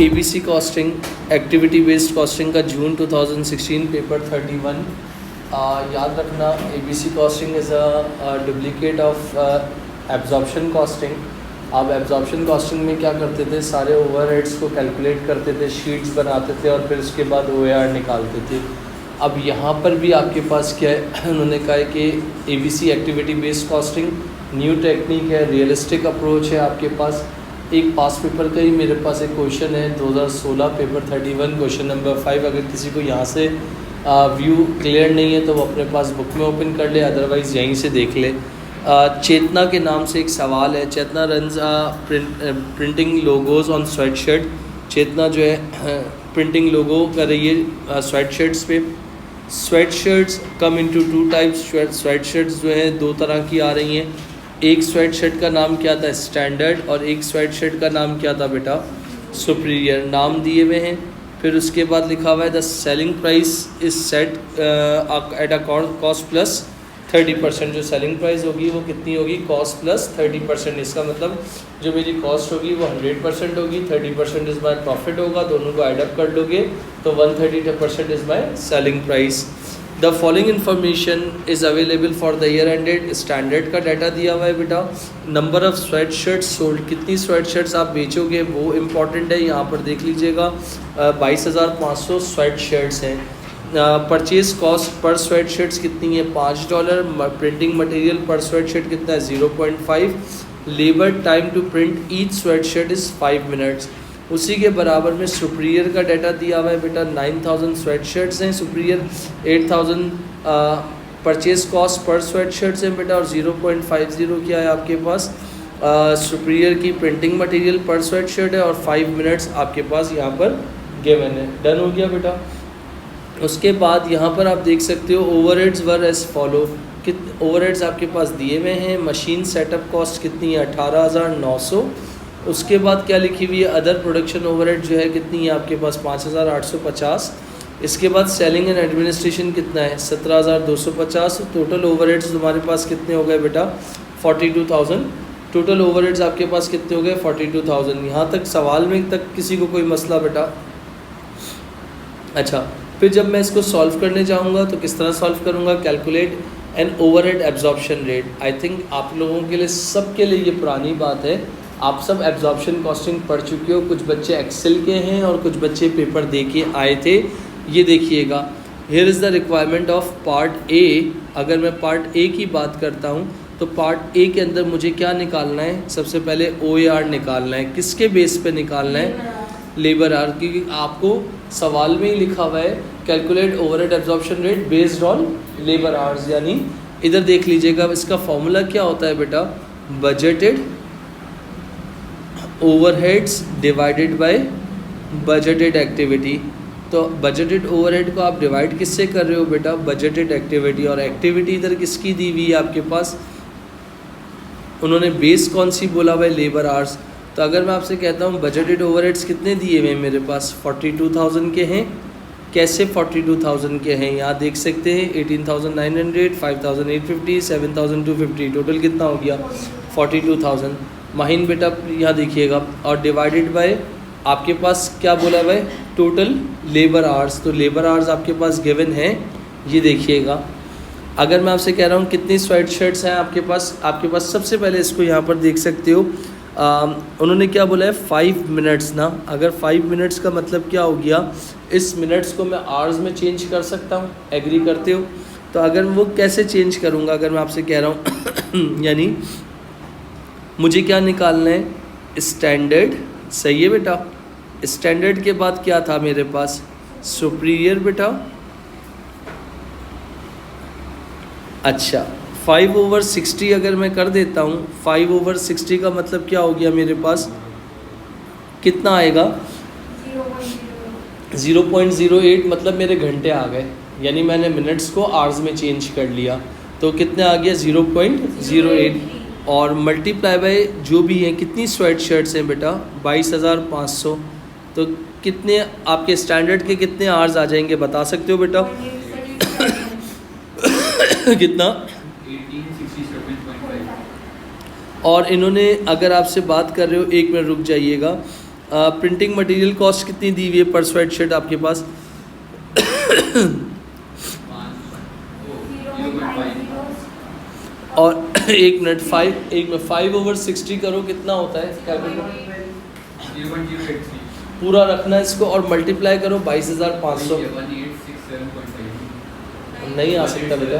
ABC costing activity based costing का जून 2016 paper 31। याद रखना ABC costing is a duplicate of absorption costing. आप absorption costing में क्या करते थे, सारे ओवरहेड्स को कैलकुलेट करते थे, शीट्स बनाते थे और फिर उसके बाद OAR निकालते थे। अब यहाँ पर भी आपके पास क्या है, उन्होंने कहा है कि ABC activity based costing new technique है, रियलिस्टिक अप्रोच है। आपके पास एक पास पेपर का ही मेरे पास एक क्वेश्चन है 2016 पेपर 31 क्वेश्चन नंबर 5। अगर किसी को यहाँ से व्यू क्लियर नहीं है तो वो अपने पास बुक में ओपन कर ले, अदरवाइज़ यहीं से देख ले। चेतना के नाम से एक सवाल है। Chetna runs printing logos on sweat shirt. Chetna जो है प्रिंटिंग लोगो कर रही है स्वेट शर्ट्स पे। Sweat shirts come into 2 types. Sweat shirts जो है 2 तरह की आ रही हैं। एक स्वेट शर्ट का नाम क्या था, स्टैंडर्ड, और एक स्वेट शर्ट का नाम क्या था बेटा, सुपीरियर। नाम दिए हुए हैं। फिर उसके बाद लिखा हुआ है the selling price is set at a cost plus 30%। जो सेलिंग प्राइस होगी वो कितनी होगी, कॉस्ट प्लस 30%। इसका मतलब जो मेरी कॉस्ट होगी वो 100% होगी, 30% इज़ माई प्रॉफिट होगा। दोनों को एडअप कर लोगे तो 130% is my selling price. The following information is available for the year ended. Standard का डाटा दिया हुआ है बेटा। Number of sweat shirts sold, कितनी स्वेट शर्ट्स आप बेचोगे वो इम्पॉर्टेंट है। यहाँ पर देख लीजिएगा 22,500 स्वेट शर्ट्स हैं। परचेज कॉस्ट पर स्वेट शर्ट्स कितनी है, $5। प्रिंटिंग मटेरियल पर स्वेट शर्ट कितना है, 0.5। Labour time to print each sweatshirt is 5 minutes. उसी के बराबर में सुपीरियर का डाटा दिया हुआ है बेटा। 9,000 स्वेट शर्ट्स हैं सुपीरियर, 8,000 परचेज कॉस्ट पर स्वेट शर्ट्स हैं बेटा, और 0.50 क्या है आपके पास सुपीरियर की प्रिंटिंग मटेरियल पर स्वेट शर्ट है, और 5 मिनट्स आपके पास यहाँ पर गिवन है। डन हो गया बेटा। उसके बाद यहाँ पर आप देख सकते हो overheads were as follow. Overheads आपके पास दिए हुए हैं। मशीन सेटअप कॉस्ट कितनी है, 18,900। उसके बाद क्या लिखी हुई है, अदर प्रोडक्शन ओवरहेड जो है कितनी है आपके पास, 5,850। इसके बाद सेलिंग एंड एडमिनिस्ट्रेशन कितना है, 17,250। टोटल ओवरहेड्स तुम्हारे पास कितने हो गए बेटा, 42,000। टोटल ओवरहेड्स आपके पास कितने हो गए, 42,000। यहाँ तक सवाल में तक किसी को कोई मसला बेटा? अच्छा, फिर जब मैं इसको सॉल्व करने जाऊँगा तो किस तरह सॉल्व करूँगा, calculate an overhead absorption rate. I think आप लोगों के लिए, सबके लिए ये पुरानी बात है। आप सब एब्जॉर्प्शन कॉस्टिंग पढ़ चुके हो। कुछ बच्चे एक्सेल के हैं और कुछ बच्चे पेपर दे के आए थे। ये देखिएगा, here is the requirement of part A. अगर मैं पार्ट ए की बात करता हूँ तो पार्ट ए के अंदर मुझे क्या निकालना है, सबसे पहले OAR निकालना है। किसके बेस पे निकालना है, लेबर आर, क्योंकि आपको सवाल में ही लिखा हुआ है calculate overhead absorption rate based on labour hours. यानी इधर देख लीजिएगा, इसका फॉर्मूला क्या होता है बेटा, budgeted overheads divided by budgeted activity. तो बजटेड ओवरहेड को आप डिवाइड किससे कर रहे हो बेटा, बजटेड एक्टिविटी। और एक्टिविटी इधर किसकी दी हुई है आपके पास, उन्होंने बेस कौन सी बोला हुआ है, लेबर आवर्स। तो अगर मैं आपसे कहता हूँ बजटेड ओवरहेड्स कितने दिए हुए हैं मेरे पास, 42,000 के हैं। कैसे 42,000 के हैं, यहाँ देख सकते हैं 18,900, 5,850, 7,250। टोटल कितना हो गया, 42,000। माहिन बेटा यहाँ देखिएगा, और डिवाइडेड बाय आपके पास क्या बोला हुआ है, टोटल लेबर आवर्स। तो लेबर आवर्स आपके पास गिवन है, ये देखिएगा। अगर मैं आपसे कह रहा हूँ कितनी स्वेट शर्ट्स हैं आपके पास सबसे पहले इसको यहाँ पर देख सकते हो। उन्होंने क्या बोला है, 5 मिनट्स ना। अगर 5 मिनट्स का मतलब क्या हो गया, इस मिनट्स को मैं आवर्स में चेंज कर सकता हूँ, एग्री करते हो? तो अगर वो कैसे चेंज करूँगा, अगर मैं आपसे कह रहा हूँ यानी मुझे क्या निकालना है, स्टैंडर्ड। सही है बेटा। स्टैंडर्ड के बाद क्या था मेरे पास, सुपीरियर बेटा। अच्छा, 5/60 अगर मैं कर देता हूँ, 5/60 का मतलब क्या हो गया मेरे पास, कितना आएगा, 0.08। मतलब मेरे घंटे आ गए, यानी मैंने मिनट्स को आवर्स में चेंज कर लिया। तो कितने आ गया, 0.08। और मल्टीप्लाई बाय जो भी हैं, कितनी स्वेट शर्ट्स हैं बेटा, 22,500। तो कितने आपके स्टैंडर्ड के कितने आवर्स आ जाएंगे, बता सकते हो बेटा? कितना, 1867.5। और इन्होंने, अगर आपसे बात कर रहे हो, एक मिनट रुक जाइएगा, प्रिंटिंग मटेरियल कॉस्ट कितनी दी हुई है पर स्वेट शर्ट आपके पास? 0.50 और एक मिनट 5/60 करो, कितना होता है कैलकुलेटर? 0.083 पूरा रखना है इसको और मल्टीप्लाई करो 22,500। 1867.5 नहीं आ सकता बेटा,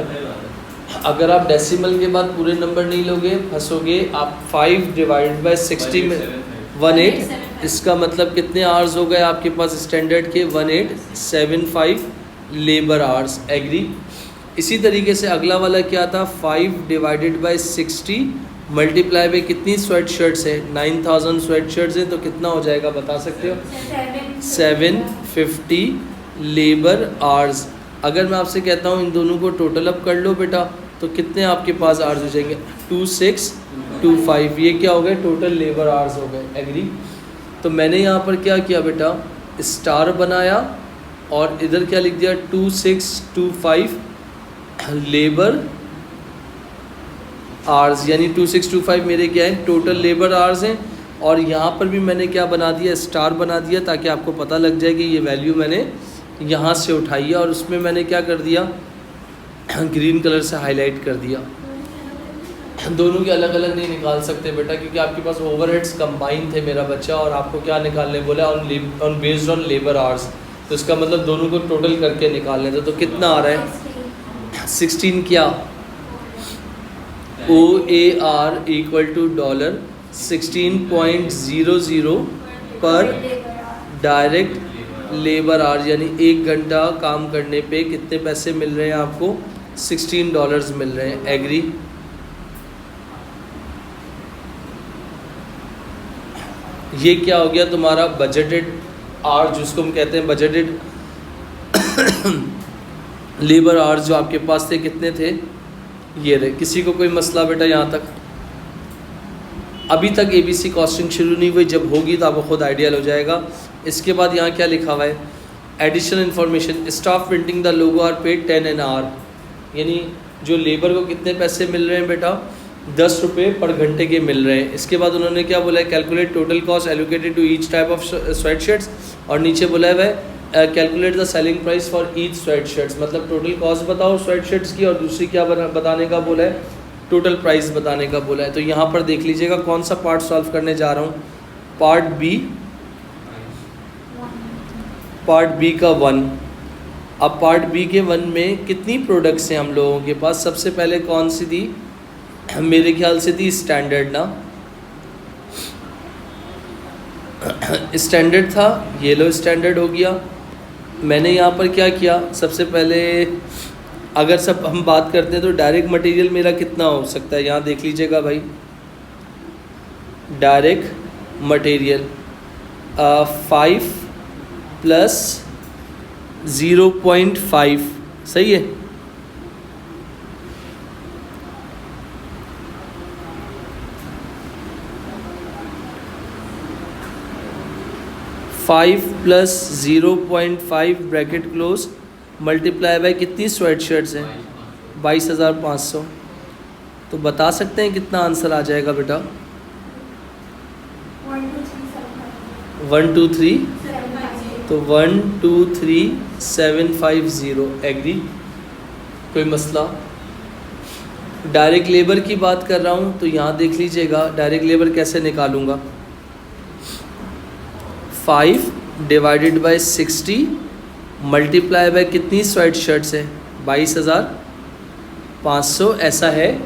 अगर आप डेसिमल के बाद पूरे नंबर नहीं लोगे फंसोगे आप। 5/60 में 18, इसका मतलब कितने आवर्स हो गए आपके पास स्टैंडर्ड के? 1875 लेबर आवर्स। एग्री। इसी तरीके से अगला वाला क्या था? 5/60 मल्टीप्लाई बाई कितनी स्वेट शर्ट्स है? 9000 स्वेट शर्ट्स हैं, तो कितना हो जाएगा बता सकते हो? 750 लेबर आवर्स। अगर मैं आपसे कहता हूँ इन दोनों को टोटल अप कर लो बेटा, तो कितने आपके पास आवर्स हो जाएंगे? 2625। ये क्या हो गए? टोटल लेबर आवर्स हो गए। एग्री। तो मैंने यहाँ पर क्या किया बेटा? स्टार बनाया और इधर क्या लिख दिया? 2625 लेबर आवर्स, यानी 2625 मेरे क्या है? टोटल लेबर आवर्स हैं। और यहाँ पर भी मैंने क्या बना दिया? स्टार बना दिया, ताकि आपको पता लग जाए कि ये वैल्यू मैंने यहाँ से उठाई है। और उसमें मैंने क्या कर दिया? ग्रीन कलर से हाईलाइट कर दिया। दोनों के अलग अलग नहीं निकाल सकते बेटा, क्योंकि आपके पास ओवरहेड्स कंबाइन थे मेरा बच्चा, और आपको क्या निकालने बोला? On based on labour hours. तो इसका मतलब दोनों को टोटल करके निकालने थे। तो कितना आ रहा है? 16 क्या? OAR इक्वल टू $16.00 पर डायरेक्ट लेबर आवर, यानी 1 घंटा काम करने पे कितने पैसे मिल रहे हैं आपको? $16 मिल रहे हैं। एग्री। ये क्या हो गया तुम्हारा? बजटेड आवर, जिसको हम कहते हैं बजटेड लेबर आवर्स जो आपके पास थे, कितने थे? ये रहे। किसी को कोई मसला बेटा यहाँ तक? अभी तक ABC कॉस्टिंग शुरू नहीं हुई, जब होगी तो आपको खुद आइडिया हो जाएगा। इसके बाद यहाँ क्या लिखा हुआ है? Additional information, staff printing the logo are paid 10 an hour, यानी जो लेबर को कितने पैसे मिल रहे हैं बेटा? 10 रुपये पर घंटे के मिल रहे हैं। इसके बाद उन्होंने क्या बोला है? Calculate total cost allocated to each type of sweatshirts, और नीचे बोला है calculate the selling price for each sweatshirts, मतलब टोटल कॉस्ट बताओ स्वेट शर्ट्स की, और दूसरी क्या बताने का बोला है? टोटल प्राइस बताने का बोला है। तो यहाँ पर देख लीजिएगा कौन सा पार्ट सॉल्व करने जा रहा हूँ। पार्ट बी का 1। अब पार्ट बी के 1 में कितनी प्रोडक्ट्स हैं हम लोगों के पास? सबसे पहले कौन सी थी? मेरे ख्याल से थी स्टैंडर्ड ना, स्टैंडर्ड था। येलो स्टैंडर्ड हो गया। मैंने यहाँ पर क्या किया? सबसे पहले अगर सब हम बात करते हैं तो डायरेक्ट मटेरियल मेरा कितना हो सकता है? यहाँ देख लीजिएगा भाई, डायरेक्ट मटेरियल 5 + 0.5, सही है। Five + 0.5 bracket close multiply by कितनी स्वेट शर्ट्स हैं? 22,500। तो बता सकते हैं कितना आंसर आ जाएगा बेटा? 1 2 3, तो 123,750। एग्री। कोई मसला? डायरेक्ट लेबर की बात कर रहा हूँ, तो यहाँ देख लीजिएगा डायरेक्ट लेबर कैसे निकालूंगा? 5/60 मल्टीप्लाई बाय कितनी स्वेट शर्ट्स है? 22,500। ऐसा है,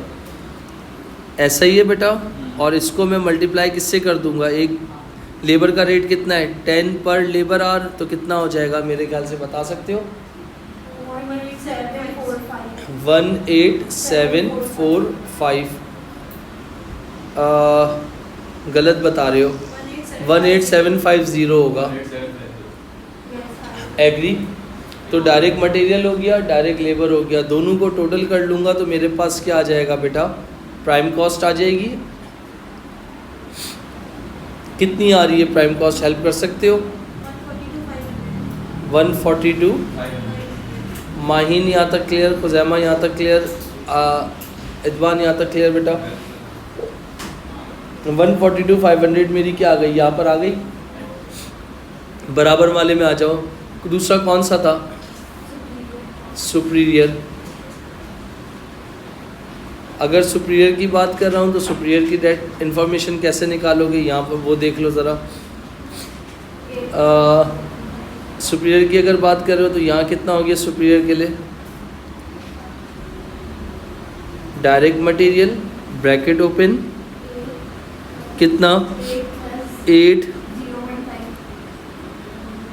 ऐसा ही है बेटा। और इसको मैं मल्टीप्लाई किससे कर दूंगा? एक लेबर का रेट कितना है? 10 पर लेबर आवर, तो कितना हो जाएगा मेरे ख्याल से बता सकते हो? 18745। गलत बता रहे हो, 18750 होगा। एग्री। तो डायरेक्ट मटेरियल हो गया, डायरेक्ट लेबर हो गया, दोनों को टोटल कर लूँगा तो मेरे पास क्या आ जाएगा बेटा? प्राइम कॉस्ट आ जाएगी। कितनी आ रही है प्राइम कॉस्ट? हेल्प कर सकते हो? 142। माहीन यहाँ तक क्लियर? खुजैमा यहाँ तक क्लियर? इदवान यहाँ तक क्लियर बेटा? 142,500 मेरी क्या आ गई? यहाँ पर आ गई बराबर वाले में आ जाओ। दूसरा कौन सा था? सुपीरियर। अगर सुपीरियर की बात कर रहा हूँ तो सुपीरियर की डेट इन्फॉर्मेशन कैसे निकालोगे? यहाँ पर वो देख लो ज़रा। सुपीरियर की अगर बात कर रहे हो तो यहाँ कितना हो गया सुपीरियर के लिए? डायरेक्ट मटेरियल ब्रैकेट ओपन कितना?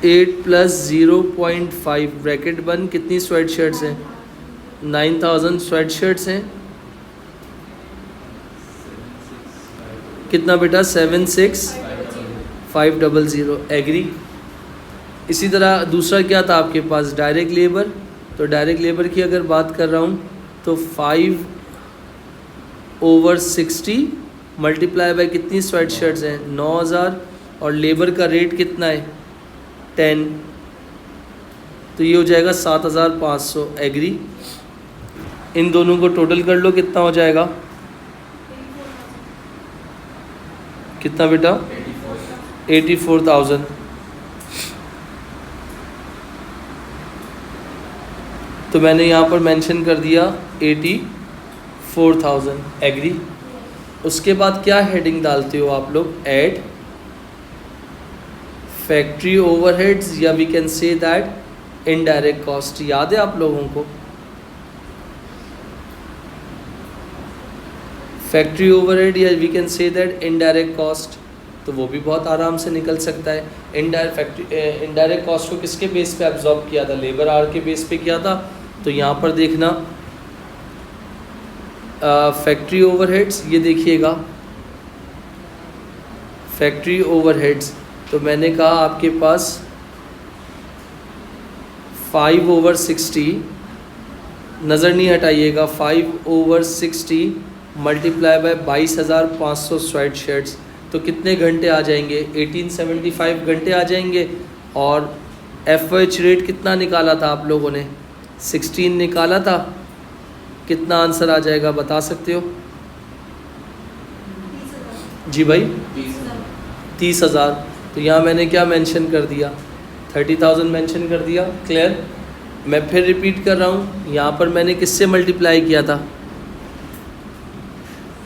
8 प्लस 0.5 ब्रैकेट बंद। कितनी स्वेट शर्ट्स हैं? 9000 स्वेट शर्ट्स हैं। कितना बेटा? 76500। एग्री। इसी तरह दूसरा क्या था आपके पास? Direct labour. तो डायरेक्ट लेबर की अगर बात कर रहा हूँ तो 5/60 मल्टीप्लाई बाय कितनी स्वेट शर्ट्स हैं? 9000। और लेबर का रेट कितना है? 10। तो ये हो जाएगा 7500। एग्री। इन दोनों को टोटल कर लो, कितना हो जाएगा? कितना बेटा? 84,000। तो मैंने यहाँ पर मेंशन कर दिया 84,000। एग्री। उसके बाद क्या हेडिंग डालते हो आप लोग? ऐड फैक्ट्री ओवरहेड्स या we can say that indirect cost. याद है आप लोगों को? फैक्ट्री ओवरहेड या we can say that indirect cost. तो वो भी बहुत आराम से निकल सकता है। इनडायरेक्ट कॉस्ट को किसके बेस पे एब्जॉर्ब किया था? लेबर आवर के बेस पे किया था। तो यहाँ पर देखना फैक्ट्री ओवरहेड्स, ये देखिएगा फैक्ट्री ओवरहेड्स। तो मैंने कहा आपके पास 5/60, नज़र नहीं हटाइएगा, 5/60 मल्टीप्लाई बाय 22,500 स्वेट शर्ट्स। तो कितने घंटे आ जाएंगे? 1875 घंटे आ जाएंगे। और FH रेट कितना निकाला था आप लोगों ने? 16 निकाला था। कितना आंसर आ जाएगा बता सकते हो? जी भाई 30,000। तो यहाँ मैंने क्या मेंशन कर दिया? 30,000 मेंशन कर दिया। क्लियर? मैं फिर रिपीट कर रहा हूँ। यहाँ पर मैंने किससे मल्टीप्लाई किया था?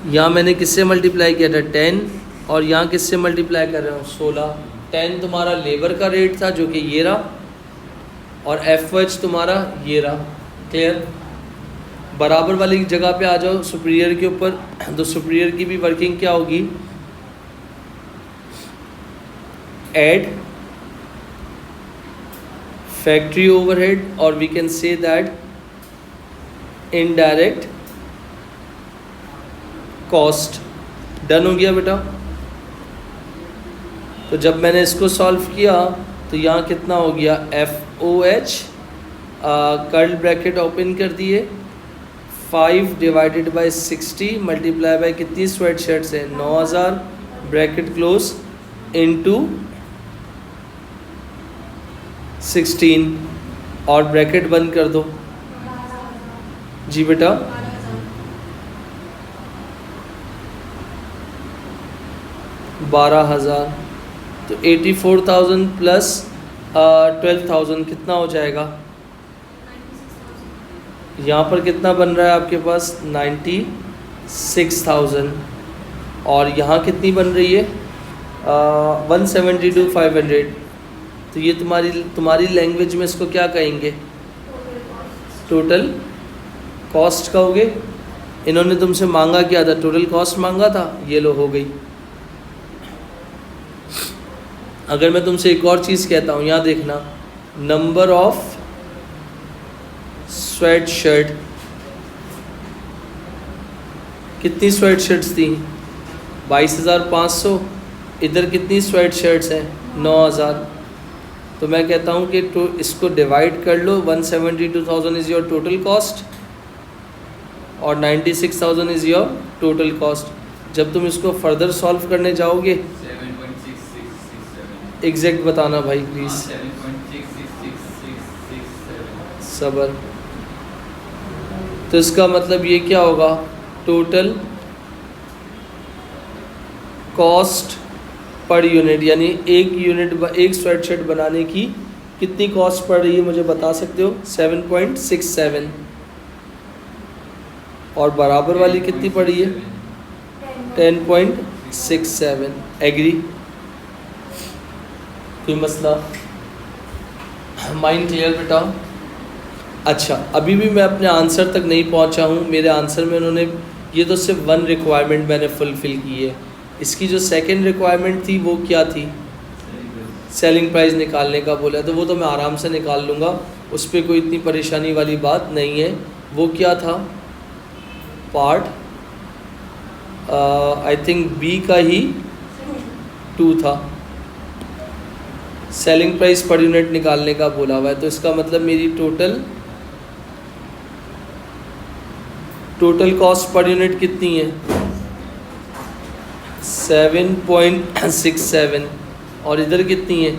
यहाँ मैंने किससे मल्टीप्लाई किया था? 10। और यहाँ किससे मल्टीप्लाई कर रहा हूँ? 16। 10 तुम्हारा लेबर का रेट था जो कि ये रहा, और FH तुम्हारा ये रहा। क्लियर? बराबर वाली जगह पे आ जाओ सुपीरियर के ऊपर। तो सुपीरियर की भी वर्किंग क्या होगी? ऐड फैक्ट्री ओवरहेड और we can say that indirect cost. Done हो गया बेटा? तो जब मैंने इसको सॉल्व किया तो यहाँ कितना हो गया? FOH कर्ल ब्रैकेट ओपन कर दिए, 5 डिवाइडेड बाय 60 मल्टीप्लाई बाय कितनी स्वेट शर्ट्स हैं? 9000 ब्रैकेट क्लोज इनटू 16 और ब्रैकेट बंद कर दो। जी बेटा 12,000। तो 84,000 प्लस 12,000 कितना हो जाएगा? यहाँ पर कितना बन रहा है आपके पास? 96,000। और यहाँ कितनी बन रही है? 172,500। तो ये तुम्हारी लैंग्वेज में इसको क्या कहेंगे? टोटल कॉस्ट कहोगे। इन्होंने तुमसे मांगा क्या था? टोटल कॉस्ट मांगा था। ये लो हो गई। अगर मैं तुमसे एक और चीज़ कहता हूँ, यहाँ देखना, नंबर ऑफ स्वेट शर्ट, कितनी स्वेट शर्ट्स थी? 22,500। इधर कितनी स्वेट शर्ट्स हैं? 9,000। तो मैं कहता हूँ कि इसको डिवाइड कर लो। 172,000 इज़ योर टोटल कॉस्ट और 96,000 इज़ योर टोटल कॉस्ट। जब तुम इसको फर्दर सॉल्व करने जाओगे, 7.66667। एग्जैक्ट बताना भाई प्लीज़। 7.66667। सबर। तो इसका मतलब ये क्या होगा? टोटल कॉस्ट पर यूनिट, यानी एक स्वेटशर्ट बनाने की कितनी कॉस्ट पड़ रही है मुझे बता सकते हो? 7.67। और बराबर वाली कितनी पड़ी है? 10.67। एग्री? कोई मसला? माइंड क्लियर बेटा? अच्छा, अभी भी मैं अपने आंसर तक नहीं पहुंचा हूं। मेरे आंसर में उन्होंने ये तो सिर्फ वन रिक्वायरमेंट मैंने फुलफ़िल की है। इसकी जो सेकंड रिक्वायरमेंट थी वो क्या थी? सेलिंग प्राइस निकालने का बोला, तो वो तो मैं आराम से निकाल लूँगा, उस पर कोई इतनी परेशानी वाली बात नहीं है। वो क्या था? पार्ट आई थिंक बी का ही 2 था। सेलिंग प्राइस पर यूनिट निकालने का बोला हुआ है, तो इसका मतलब मेरी टोटल कॉस्ट पर यूनिट कितनी है? 7.67। और इधर कितनी है?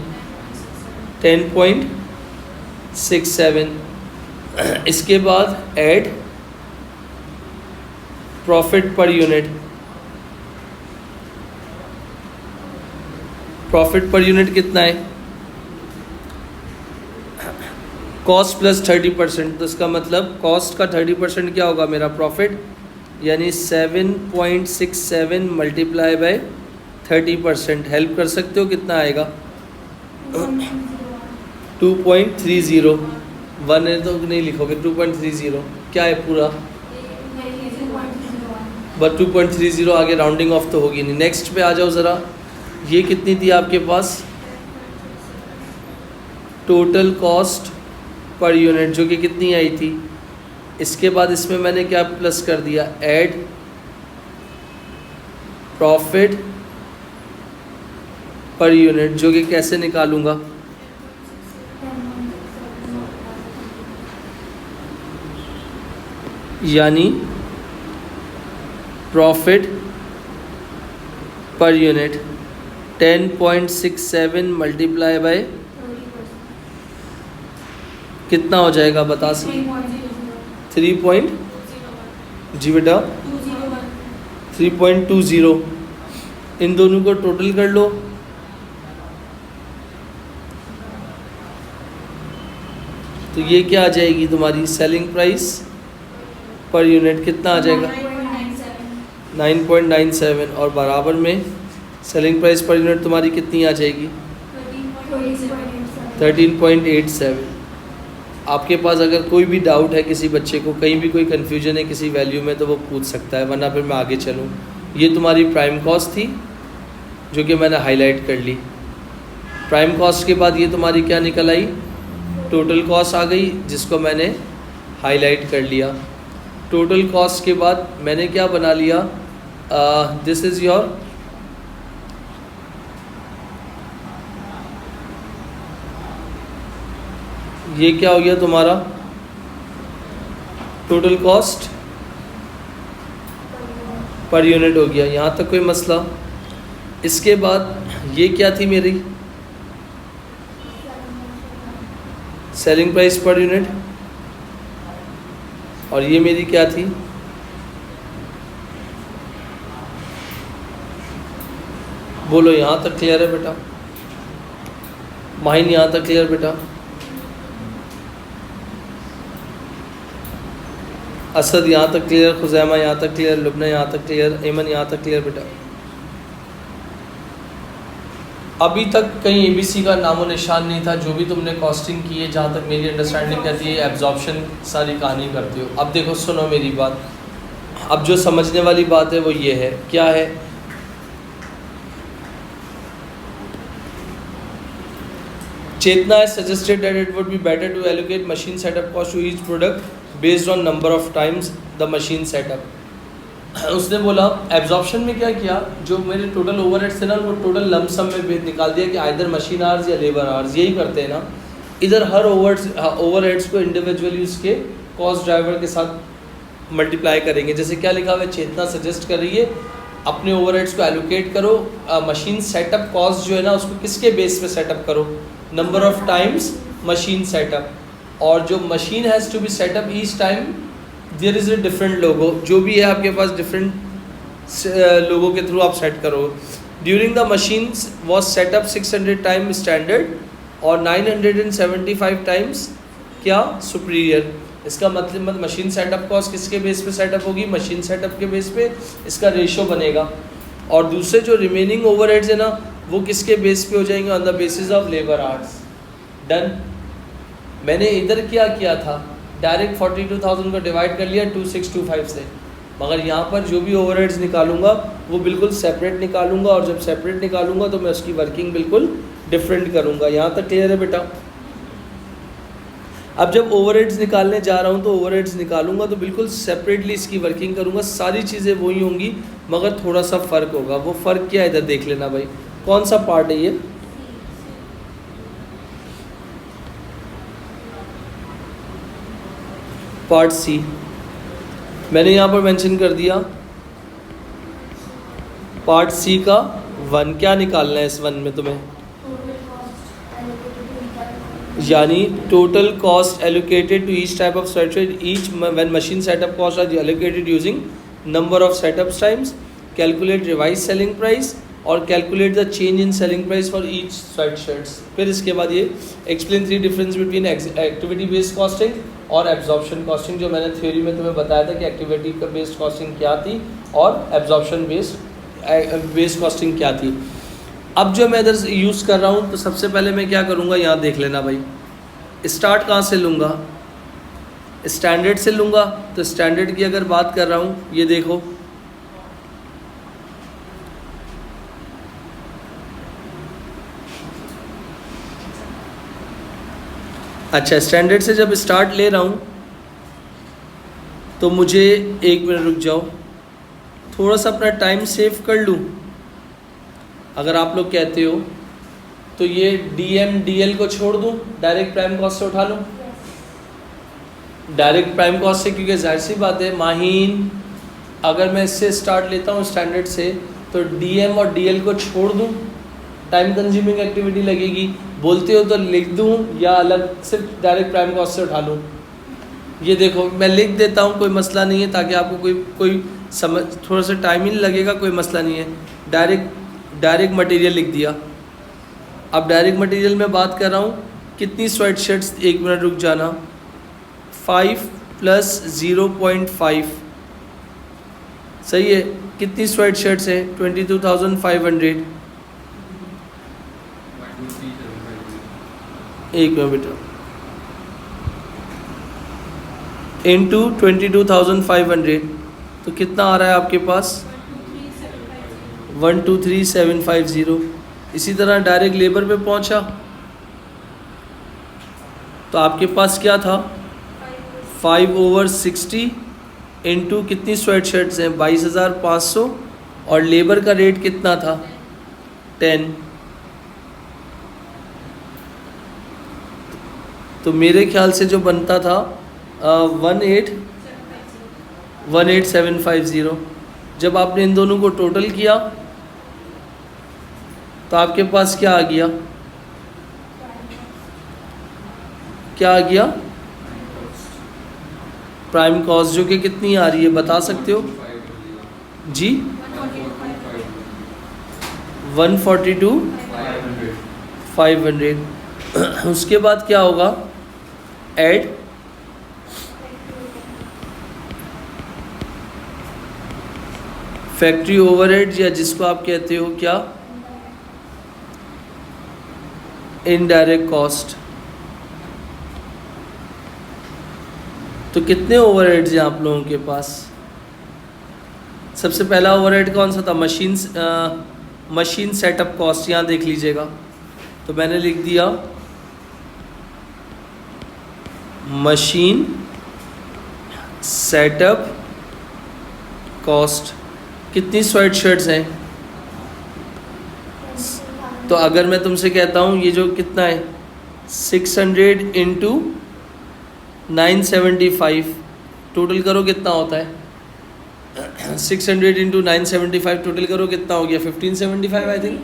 10.67। इसके बाद add profit per unit. Profit per unit कितना है? कॉस्ट प्लस 30%, तो इसका मतलब कॉस्ट का 30% क्या होगा मेरा? प्रॉफिट। यानी 7.67 मल्टीप्लाई बाय 30%। हेल्प कर सकते हो? कितना आएगा? 2.30। 1 है तो नहीं लिखोगे, 2.30 क्या है पूरा? बस 2.30 आगे राउंडिंग ऑफ तो होगी नहीं। नेक्स्ट पे आ जाओ ज़रा। ये कितनी थी आपके पास? टोटल कॉस्ट पर यूनिट, जो कि कितनी आई थी? इसके बाद इसमें मैंने क्या प्लस कर दिया? ऐड प्रॉफिट पर यूनिट, जो कि कैसे निकालूंगा? यानी profit per unit 10.67 multiply by कितना हो जाएगा बता सकते? 3. जी बेटा 3.20। इन दोनों को टोटल कर लो। तो ये क्या आ जाएगी तुम्हारी? सेलिंग प्राइस पर यूनिट कितना आ जाएगा? 9.97। और बराबर में सेलिंग प्राइस पर यूनिट तुम्हारी कितनी आ जाएगी? 13.87। आपके पास अगर कोई भी डाउट है किसी बच्चे को, कहीं भी कोई कन्फ्यूजन है किसी वैल्यू में, तो वो पूछ सकता है, वरना फिर मैं आगे चलूँ। ये तुम्हारी प्राइम कॉस्ट थी जो कि मैंने हाईलाइट कर ली। प्राइम कॉस्ट के बाद ये तुम्हारी क्या निकल आई? टोटल कॉस्ट आ गई, जिसको मैंने हाईलाइट कर लिया। टोटल कॉस्ट के बाद मैंने क्या बना लिया? दिस इज़ योर ये क्या हो गया तुम्हारा? टोटल कॉस्ट पर यूनिट हो गया। यहाँ तक कोई मसला? इसके बाद ये क्या थी मेरी? Selling price per unit. और ये मेरी क्या थी? बोलो, यहाँ तक क्लियर है बेटा? माहिन, यहाँ तक क्लियर बेटा? असद यहाँ तक क्लियर? खुजैमा यहाँ तक क्लियर? लुबना यहाँ तक क्लियर? एमन यहाँ तक क्लियर बेटा? अभी तक कहीं एबीसी का नामो निशान नहीं था। जो भी तुमने कॉस्टिंग की है, जहाँ तक मेरी अंडरस्टैंडिंग कहती है, एब्जॉर्प्शन सारी कहानी करती हो। अब देखो, सुनो मेरी बात। अब जो समझने वाली बात है वो ये है, क्या है? Chetna has suggested that it would be better to allocate machine setup cost to each product based on number of times the machine setup. उसने बोला एब्जॉर्प्शन में क्या किया, जो मेरे टोटल ओवरहेड्स थे ना, वो टोटल लमसम में निकाल दिया कि आइदर मशीन आवर्स या लेबर आवर्स, यही करते हैं ना। इधर हर ओवरहेड्स को इंडिविजुअली उसके कॉस्ट ड्राइवर के साथ मल्टीप्लाई करेंगे। जैसे क्या लिखा हुआ है, चेतना सजेस्ट कर रही है अपने ओवरहेड्स को एलोकेट करो, मशीन सेटअप कॉस्ट जो है ना उसको किसके बेस पे सेटअप करो? Number of times machine setup. और जो machine has to be setup each time there is a different logo, जो भी है आपके पास डिफरेंट लोगों के थ्रू आप सेट करो। During the machine was setup 600 time standard और 975 टाइम्स क्या सुपीरियर। इसका मतलब मशीन सेटअप कॉस्ट किसके बेस पे सेटअप होगी, मशीन सेटअप के बेस पे इसका रेशो बनेगा। और दूसरे जो रिमेनिंग ओवरहेड्स है ना वो किसके बेस पे हो जाएंगे, on the basis of labour hours. Done. मैंने इधर क्या किया था, डायरेक्ट 42,000 को डिवाइड कर लिया 2625 से, मगर यहाँ पर जो भी ओवरहेड्स निकालूंगा वो बिल्कुल सेपरेट निकालूंगा, और जब सेपरेट निकालूंगा तो मैं उसकी वर्किंग बिल्कुल डिफरेंट करूँगा। यहाँ तक क्लियर है बेटा। अब जब ओवरहेड्स निकालने जा रहा हूँ तो ओवरहेड्स निकालूंगा तो बिल्कुल सेपरेटली इसकी वर्किंग करूँगा, सारी चीज़ें वही होंगी मगर थोड़ा सा फ़र्क होगा। वो फ़र्क क्या है इधर देख लेना भाई, कौन सा पार्ट है ये, पार्ट सी। मैंने यहाँ पर मेंशन कर दिया पार्ट सी का 1। क्या निकालना है इस 1 में तुम्हें, यानी total cost allocated to each type of sweatshirt each when machine setup cost are allocated using number of setup times, calculate revise selling price और calculate the change in selling price for each sweatshirts. फिर इसके बाद ये explain 3 difference between activity based costing और absorption costing, जो मैंने theory में तुम्हें बताया था कि एक्टिविटी बेस्ड कॉस्टिंग क्या थी और एब्जॉर्प्शन बेस्ड कॉस्टिंग क्या थी। अब जो मैं इधर यूज़ कर रहा हूँ तो सबसे पहले मैं क्या करूँगा, यहाँ देख लेना भाई, स्टार्ट कहाँ से लूँगा, स्टैंडर्ड से लूँगा। तो स्टैंडर्ड की अगर बात कर रहा हूँ, ये देखो अच्छा, स्टैंडर्ड से जब स्टार्ट ले रहा हूँ तो मुझे 1 मिनट रुक जाओ, थोड़ा सा अपना टाइम सेव कर लूँ। अगर आप लोग कहते हो तो ये DL को छोड़ दूँ, डायरेक्ट प्राइम कॉस्ट से उठा लूँ, डायरेक्ट प्राइम कॉस्ट से, क्योंकि जाहिर सी बात है माहीन अगर मैं इससे स्टार्ट लेता हूँ स्टैंडर्ड से तो DM और DL को छोड़ दूँ, टाइम कंज्यूमिंग एक्टिविटी लगेगी। बोलते हो तो लिख दूँ या अलग सिर्फ डायरेक्ट प्राइम कॉस्ट से उठा लूँ। ये देखो मैं लिख देता हूँ, कोई मसला नहीं है, ताकि आपको कोई समझ, थोड़ा सा टाइम ही लगेगा, कोई मसला नहीं है। डायरेक्ट मटेरियल लिख दिया। अब डायरेक्ट मटेरियल में बात कर रहा हूँ, कितनी स्वेट शर्ट्स, 1 मिनट रुक जाना, 5 + 0.5 सही है। कितनी स्वेट शर्ट्स हैं, 22,500। 1 मिनट बेटा, इंटू 22,500 तो कितना आ रहा है आपके पास, 123,750। इसी तरह डायरेक्ट लेबर पे पहुंचा तो आपके पास क्या था, 5/60 इंटू कितनी स्वेट शर्ट्स हैं, 22,500, और लेबर का रेट कितना था, 10। तो मेरे ख्याल से जो बनता था 18750। जब आपने इन दोनों को टोटल किया तो आपके पास क्या आ गया, प्राइम कॉस्ट, जो कि कितनी आ रही है बता सकते हो जी, 142,500। उसके बाद क्या होगा, ऐड फैक्ट्री ओवरहेड, या जिसको आप कहते हो क्या, इनडायरेक्ट कॉस्ट। तो कितने ओवरहेड्स हैं आप लोगों के पास, सबसे पहला ओवरहेड कौन सा था, मशीन सेटअप कॉस्ट, यहाँ देख लीजिएगा। तो मैंने लिख दिया मशीन सेटअप कॉस्ट। कितनी स्वेट शर्ट्स हैं, तो अगर मैं तुमसे कहता हूँ ये जो कितना है, 600 इंटू 975, टोटल करो कितना होता है, 600 इंटू 975 टोटल करो कितना हो गया, 1575 आई थिंक।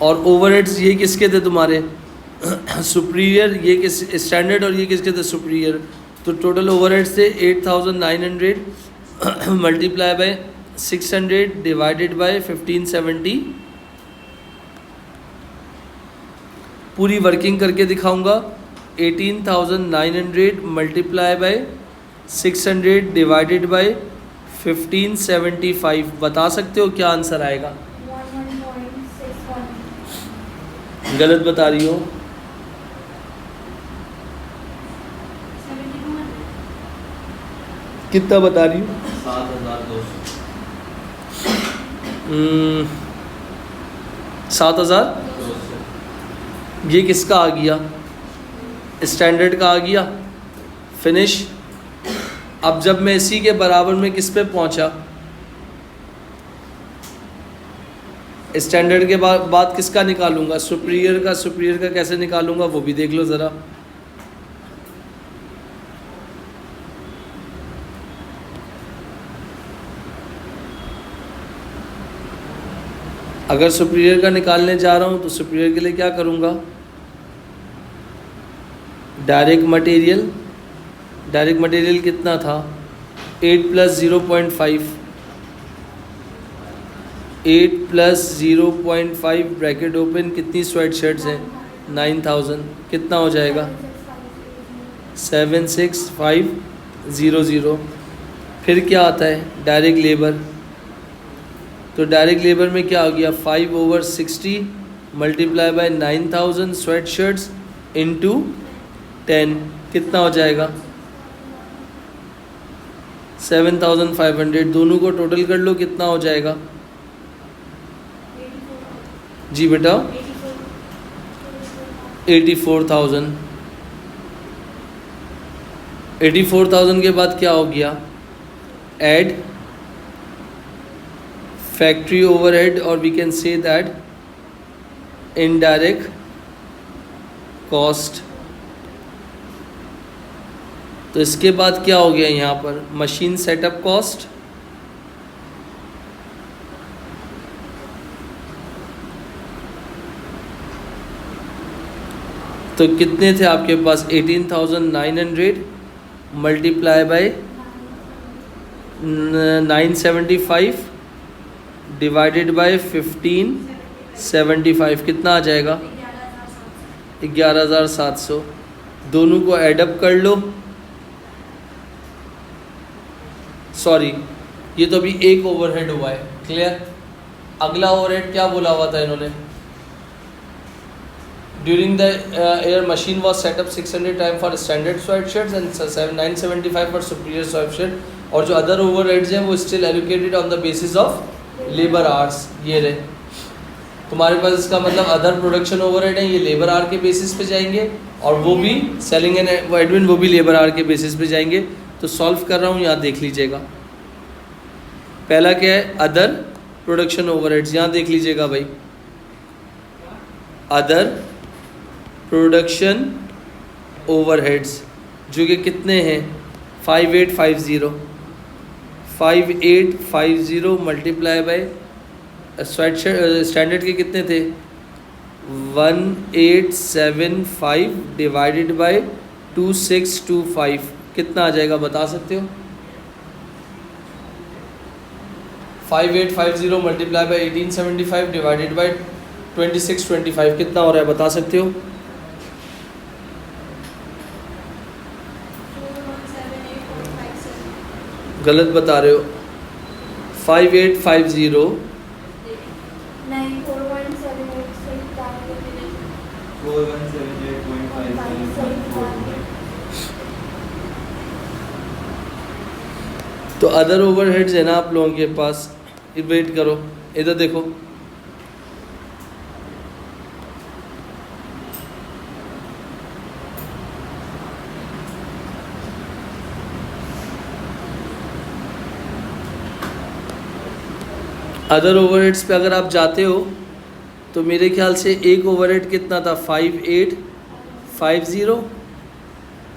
और ओवरहेड्स ये किसके थे तुम्हारे, सुपीरियर, ये किस स्टैंडर्ड, और ये किसके थे, सुपीरियर। तो टोटल ओवरहेड्स थे 8,900 मल्टीप्लाई बाय 600 डिवाइडेड बाय 1570, पूरी वर्किंग करके दिखाऊंगा। 18,900 मल्टीप्लाई बाय 600 डिवाइडेड बाय 1575, बता सकते हो क्या आंसर आएगा? 11.61। गलत बता रही हो। 7200। कितना बता रही हो? 7,000। ये किसका आ गया? स्टैंडर्ड का आ गया। फिनिश। अब जब मैं इसी के बराबर में किस पे पहुंचा? स्टैंडर्ड के बाद किसका निकालूंगा? सुपीरियर का। सुपीरियर का कैसे निकालूंगा वो भी देख लो ज़रा। अगर सुपीरियर का निकालने जा रहा हूँ तो सुपीरियर के लिए क्या करूँगा? Direct material. डायरेक्ट मटेरियल कितना था? 8 + 0.5। 8 + 0.5 ब्रैकेट ओपन। कितनी स्वेट शर्ट्स हैं? 9,000। कितना हो जाएगा? 76500। फिर क्या आता है? Direct labour. तो डायरेक्ट लेबर में क्या हो गया? 5/60 multiply bye 9,000 sweat shirts into 10। कितना हो जाएगा? 7,500। दोनों को टोटल कर लो, कितना हो जाएगा? जी बेटा 84,000। 84,000 के बाद क्या हो गया? ऐड फैक्ट्री ओवरहेड, और we can say that indirect cost. तो इसके बाद क्या हो गया यहाँ पर? Machine setup cost. तो कितने थे आपके पास? 18,900 मल्टीप्लाई बाय 975 डिवाइडेड बाय 1575। कितना आ जाएगा? 11,700। दोनों को एडअप कर लो। सॉरी, ये तो अभी एक ओवरहेड हुआ है। क्लियर? अगला ओवरहेड क्या बोला हुआ था इन्होंने? During the air machine was setup 600 time for standard sweat shirts and 975 for superior sweat shirt, और जो अदर ओवरहेड्स हैं वो still allocated on the basis of labour hours. ये रहे तुम्हारे पास। इसका मतलब अदर प्रोडक्शन ओवरहेड है, ये लेबर आवर के बेसिस पे जाएंगे, और वो भी सेलिंग एंड एडमिन वो भी लेबर आवर के बेसिस पे जाएंगे। तो सॉल्व कर रहा हूँ, यहाँ देख लीजिएगा। पहला क्या है? Other production overheads. यहाँ देख लीजिएगा भाई, अदर प्रोडक्शन ओवरहेड्स जो कि कितने हैं? 5850। 5850 मल्टीप्लाई बाय स्वेट स्टैंडर्ड के कितने थे? 1875 डिवाइडेड बाय 2625। कितना आ जाएगा बता सकते हो? 5850 मल्टीप्लाई बाय 1875 डिवाइडेड बाय 2625 कितना हो रहा है बता सकते हो? 4178.57। गलत बता रहे हो। 5850 तो अदर ओवरहेड्स है ना आप लोगों के पास। वेट करो, इधर देखो। अदर ओवरहेड्स पे अगर आप जाते हो तो मेरे ख्याल से एक ओवरहेड कितना था? 5850।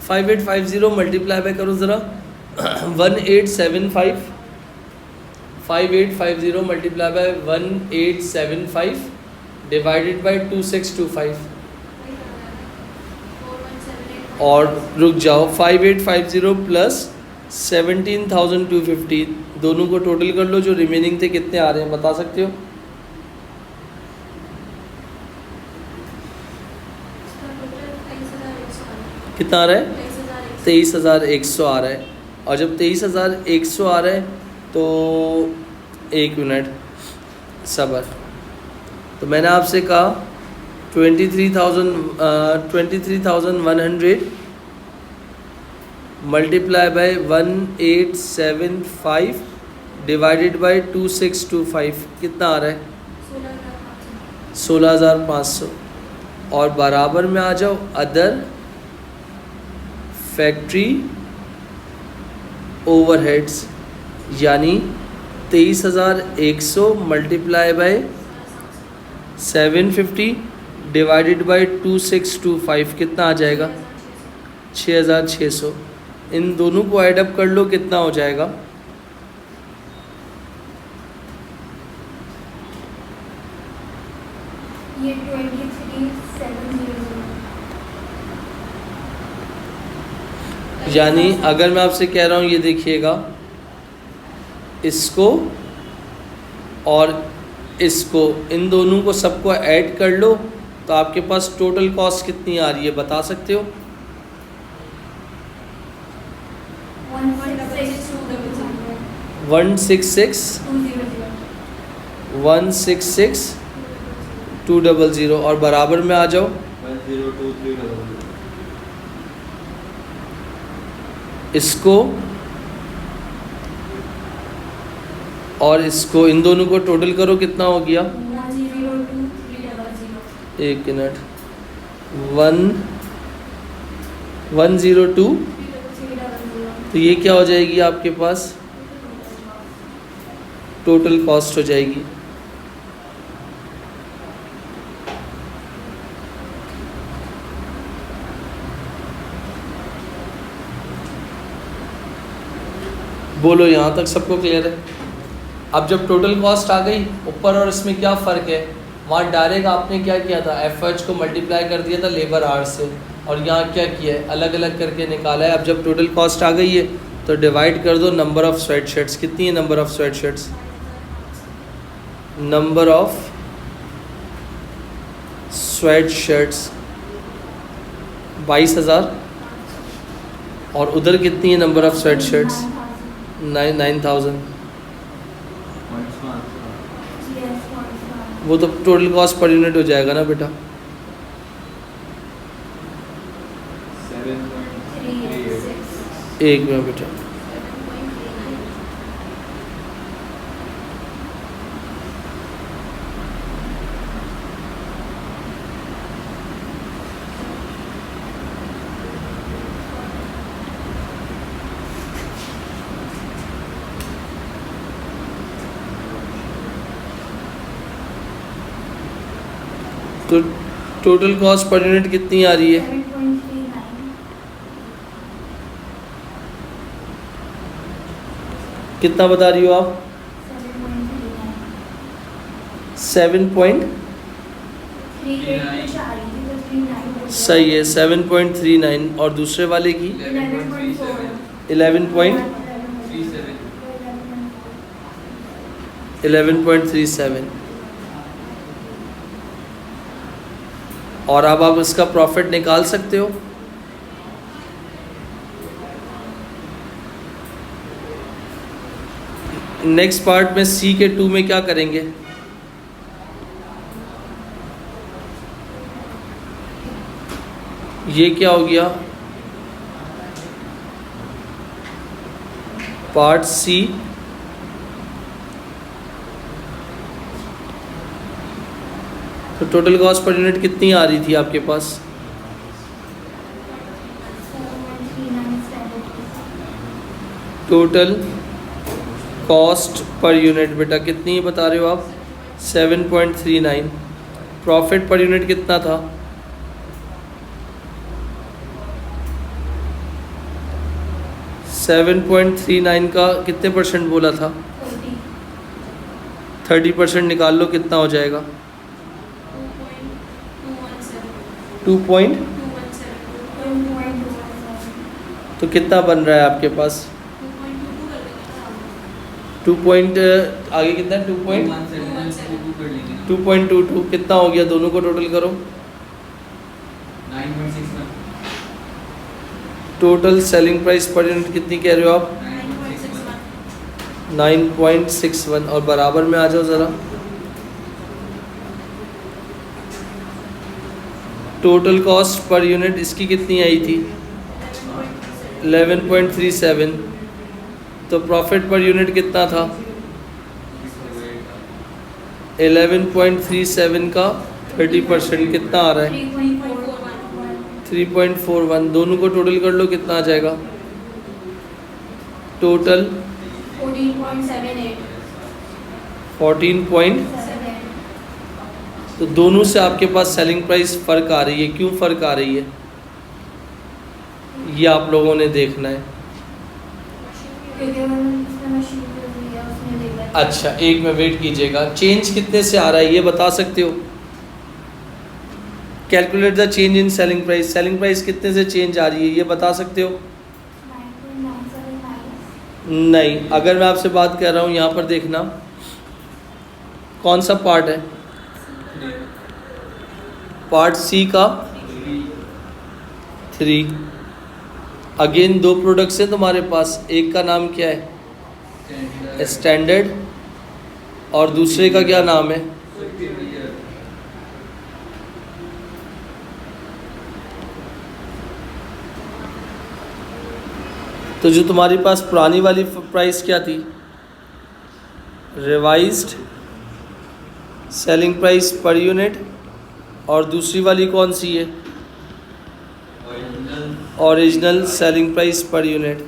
5850 मल्टीप्लाई बाय करो ज़रा 1875। 5850 मल्टीप्लाई बाय 1875 डिवाइडेड बाय 2625। और रुक जाओ, 5850 प्लस 17,250, दोनों को टोटल कर लो, जो रिमेनिंग थे कितने आ रहे हैं बता सकते हो? कितना आ रहा है? 23,100 आ रहा है। और जब 23,100 आ रहा है तो एक मिनट सबर, तो मैंने आपसे कहा 23,100 मल्टीप्लाई बाय 1875 डिवाइडेड बाय 2625 कितना आ रहा है? 16,500। और बराबर में आ जाओ अदर फैक्ट्री ओवरहेड्स, यानी 23,100 मल्टीप्लाई बाय 750 डिवाइडेड बाय 2625 कितना आ जाएगा? 6,600। इन दोनों को ऐड अप कर लो, कितना हो जाएगा? ये 23,700। यानी अगर मैं आपसे कह रहा हूँ ये देखिएगा, इसको और इसको, इन दोनों को सबको ऐड कर लो तो आपके पास टोटल कॉस्ट कितनी आ रही है बता सकते हो? 166,200 और बराबर में आ जाओ 102,300। इसको और इसको, इन दोनों को टोटल करो कितना हो गया? 102,300। एक मिनट 102, तो ये क्या हो जाएगी आपके पास? टोटल कॉस्ट हो जाएगी। बोलो यहाँ तक सबको क्लियर है? अब जब टोटल कॉस्ट आ गई ऊपर, और इसमें क्या फ़र्क है? वहाँ डायरेक्ट आपने क्या किया था, एफएच को मल्टीप्लाई कर दिया था लेबर आवर से, और यहाँ क्या किया है, अलग अलग करके निकाला है। अब जब टोटल कॉस्ट आ गई है तो डिवाइड कर दो नंबर ऑफ़ स्वेटशर्ट्स। कितनी है number of sweatshirts? Number of sweatshirts 22,000। और उधर कितनी है नंबर ऑफ़ स्वेटशर्ट्स? 9,000। वो तो टोटल कॉस्ट पर यूनिट हो जाएगा ना बेटा? 7.36। एक मिनट बेटा, तो टोटल कॉस्ट पर यूनिट कितनी आ रही है? 7.39। कितना बता रही हो आप? 7.39। 7. सही है 7.39। और दूसरे वाले की 11.37। और अब आप इसका प्रॉफिट निकाल सकते हो। नेक्स्ट पार्ट में सी के 2 में क्या करेंगे? ये क्या हो गया? पार्ट सी, तो टोटल कॉस्ट पर यूनिट कितनी आ रही थी आपके पास? 7.39। टोटल कॉस्ट पर यूनिट बेटा कितनी बता रहे हो आप? 7.39। प्रॉफिट पर यूनिट कितना था? 7.39 का कितने परसेंट बोला था? 30% निकाल लो, कितना हो जाएगा? 2 तो कितना बन रहा है आपके पास? 2 पॉइंट आगे कितना है 2 पॉइंट 217 कर लेंगे 2.22 कितना हो गया दोनों को टोटल करो 9.61 total selling price per unit कितनी कह रहे हो आप 9.61 और बराबर में आ जाओ ज़रा टोटल कॉस्ट पर यूनिट इसकी कितनी आई थी 11.37 तो प्रॉफिट पर यूनिट कितना था 11.37 का 30% कितना आ रहा है 3.41 दोनों को टोटल कर लो कितना आ जाएगा टोटल 14 तो दोनों से आपके पास सेलिंग प्राइस फ़र्क आ रही है क्यों फ़र्क आ रही है ये आप लोगों ने देखना है अच्छा एक में वेट कीजिएगा चेंज कितने से आ रहा है ये बता सकते हो calculate the change in selling price कितने से चेंज आ रही है ये बता सकते हो 9.979 नहीं अगर मैं आपसे बात कर रहा हूँ यहाँ पर देखना कौन सा पार्ट है पार्ट सी का 3 अगेन दो प्रोडक्ट्स हैं तुम्हारे पास एक का नाम क्या है स्टैंडर्ड और दूसरे का क्या नाम है तो जो तुम्हारे पास पुरानी वाली प्राइस क्या थी revised selling price per unit और दूसरी वाली कौन सी है original selling price per unit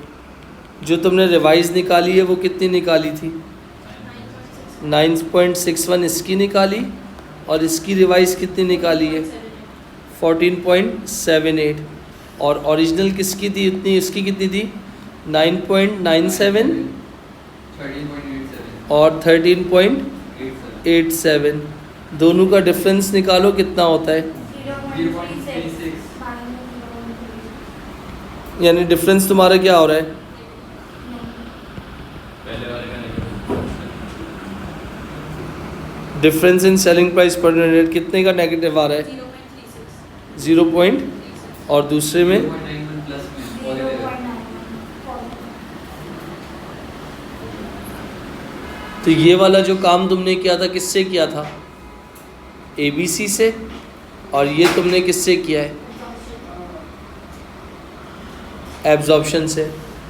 जो तुमने रिवाइज निकाली है वो कितनी निकाली थी 9.61 इसकी निकाली और इसकी रिवाइज कितनी निकाली है 14.78 और ओरिजिनल किसकी थी इतनी इसकी कितनी थी 9.97 और 13.87 दोनों का डिफरेंस निकालो कितना होता है 0.36 यानी डिफरेंस तुम्हारा क्या हो रहा है difference in selling price per unit कितने का नेगेटिव आ रहा है 0 पॉइंट और दूसरे में 0.91 तो ये वाला जो काम तुमने किया था किससे किया था ABC से और ये तुमने किससे किया है एब्जॉर्प्शन से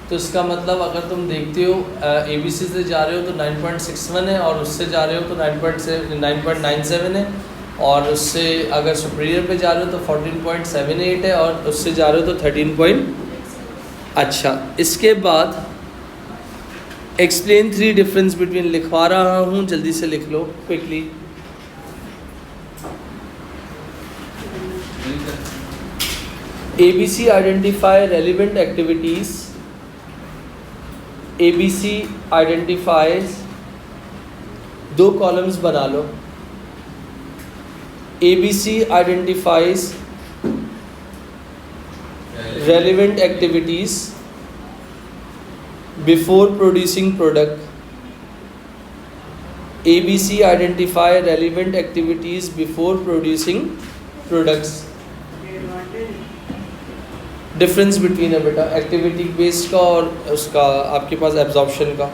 तो इसका मतलब अगर तुम देखते हो ABC से जा रहे हो तो 9.61 है और उससे जा रहे हो तो 9.97 है और उससे अगर सुपीरियर पे जा रहे हो तो 14.78 है और उससे जा रहे हो तो 13 अच्छा इसके बाद एक्सप्लेन 3 डिफरेंस बिटवीन लिखवा रहा हूँ जल्दी से लिख लो quickly ABC identify relevant activities ABC identifies दो कॉलम्स बना लो ABC identifies relevant activities before producing product ABC identify relevant activities before producing products difference between है बेटा एक्टिविटी बेस्ड का और उसका आपके पास एब्जॉर्प्शन का